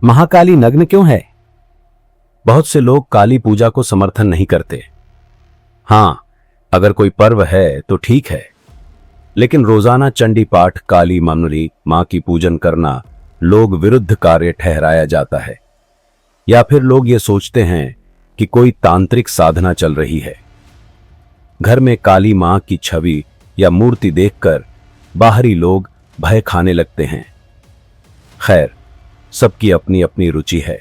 महाकाली नग्न क्यों है? बहुत से लोग काली पूजा को समर्थन नहीं करते। हां, अगर कोई पर्व है तो ठीक है, लेकिन रोजाना चंडी पाठ, काली ममरी मां की पूजन करना लोग विरुद्ध कार्य ठहराया जाता है। या फिर लोग ये सोचते हैं कि कोई तांत्रिक साधना चल रही है। घर में काली मां की छवि या मूर्ति देखकर बाहरी लोग भय खाने लगते हैं। खैर, सबकी अपनी अपनी रुचि है।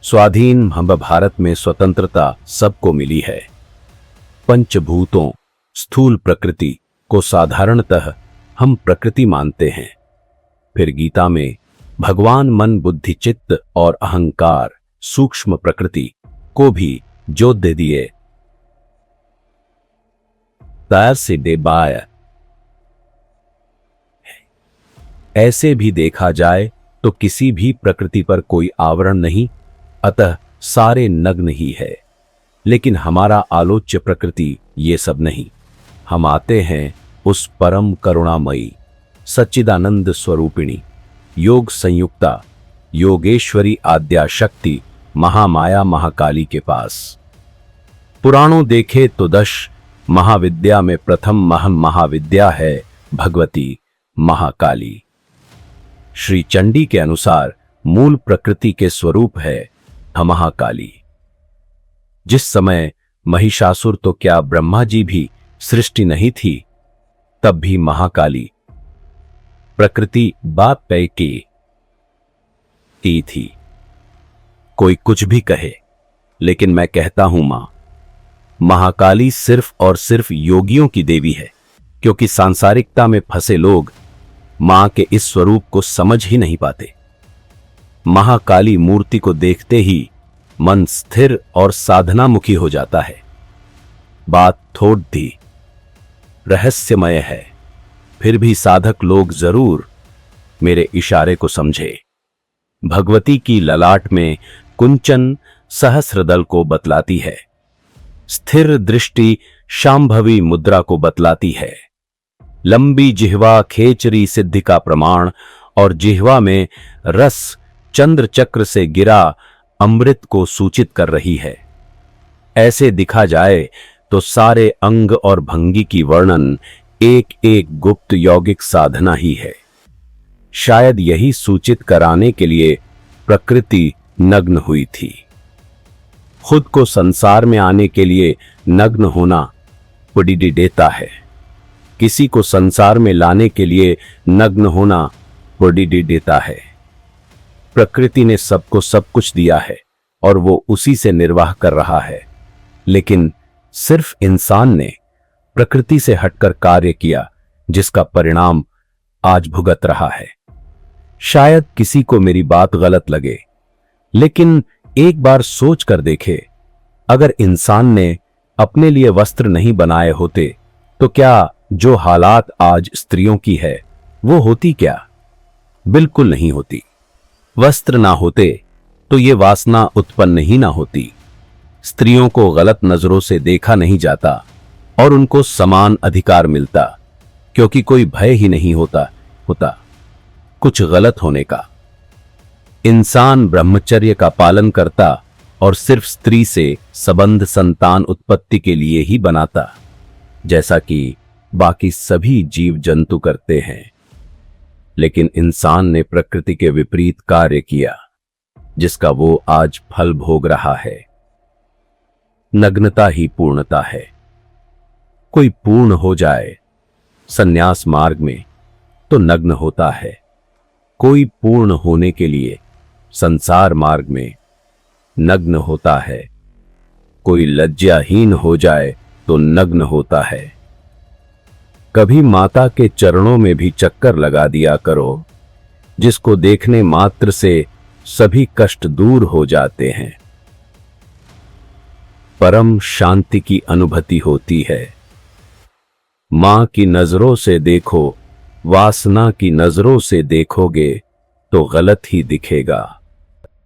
स्वाधीन भारत में स्वतंत्रता सबको मिली है। पंचभूतों, स्थूल प्रकृति को साधारणतः हम प्रकृति मानते हैं। फिर गीता में भगवान मन, बुद्धि, चित्त और अहंकार, सूक्ष्म प्रकृति को भी जोत दे दिए। तैर से देबाय। ऐसे भी देखा जाए तो किसी भी प्रकृति पर कोई आवरण नहीं, अतः सारे नग्न ही है। लेकिन हमारा आलोच्य प्रकृति ये सब नहीं। हम आते हैं उस परम करुणामयी, सच्चिदानंद स्वरूपिणी, योग संयुक्ता, योगेश्वरी आद्या शक्ति महामाया महाकाली के पास। पुराणों देखे तो 10 महाविद्या में प्रथम महाविद्या है भगवती महाकाली। श्री चंडी के अनुसार मूल प्रकृति के स्वरूप है महाकाली। जिस समय महिषासुर तो क्या ब्रह्मा जी भी सृष्टि नहीं थी, तब भी महाकाली प्रकृति बाप पै की थी। कोई कुछ भी कहे, लेकिन मैं कहता हूं मां महाकाली सिर्फ और सिर्फ योगियों की देवी है, क्योंकि सांसारिकता में फंसे लोग मां के इस स्वरूप को समझ ही नहीं पाते। महाकाली मूर्ति को देखते ही मन स्थिर और साधनामुखी हो जाता है। बात थोड़ी रहस्यमय है, फिर भी साधक लोग जरूर मेरे इशारे को समझे। भगवती की ललाट में कुंचन सहस्रदल को बतलाती है। स्थिर दृष्टि शांभवी मुद्रा को बतलाती है। लंबी जिह्वा खेचरी सिद्धि का प्रमाण, और जिह्वा में रस चंद्र चक्र से गिरा अमृत को सूचित कर रही है। ऐसे दिखा जाए तो सारे अंग और भंगी की वर्णन एक एक गुप्त यौगिक साधना ही है। शायद यही सूचित कराने के लिए प्रकृति नग्न हुई थी। खुद को संसार में आने के लिए नग्न होना पुडिडी देता है। किसी को संसार में लाने के लिए नग्न होना पुडिडी देता है। प्रकृति ने सबको सब कुछ दिया है और वो उसी से निर्वाह कर रहा है, लेकिन सिर्फ इंसान ने प्रकृति से हटकर कार्य किया, जिसका परिणाम आज भुगत रहा है। शायद किसी को मेरी बात गलत लगे, लेकिन एक बार सोच कर देखे, अगर इंसान ने अपने लिए वस्त्र नहीं बनाए होते तो क्या जो हालात आज स्त्रियों की है वो होती क्या? बिल्कुल नहीं होती। वस्त्र ना होते तो ये वासना उत्पन्न ही ना होती। स्त्रियों को गलत नजरों से देखा नहीं जाता और उनको समान अधिकार मिलता, क्योंकि कोई भय ही नहीं होता कुछ गलत होने का। इंसान ब्रह्मचर्य का पालन करता और सिर्फ स्त्री से संबंध संतान उत्पत्ति के लिए ही बनाता, जैसा कि बाकी सभी जीव जंतु करते हैं। लेकिन इंसान ने प्रकृति के विपरीत कार्य किया, जिसका वो आज फल भोग रहा है। नग्नता ही पूर्णता है। कोई पूर्ण हो जाए संन्यास मार्ग में तो नग्न होता है। कोई पूर्ण होने के लिए संसार मार्ग में नग्न होता है। कोई लज्जाहीन हो जाए तो नग्न होता है। कभी माता के चरणों में भी चक्कर लगा दिया करो, जिसको देखने मात्र से सभी कष्ट दूर हो जाते हैं। परम शांति की अनुभूति होती है। मां की नजरों से देखो, वासना की नजरों से देखोगे तो गलत ही दिखेगा।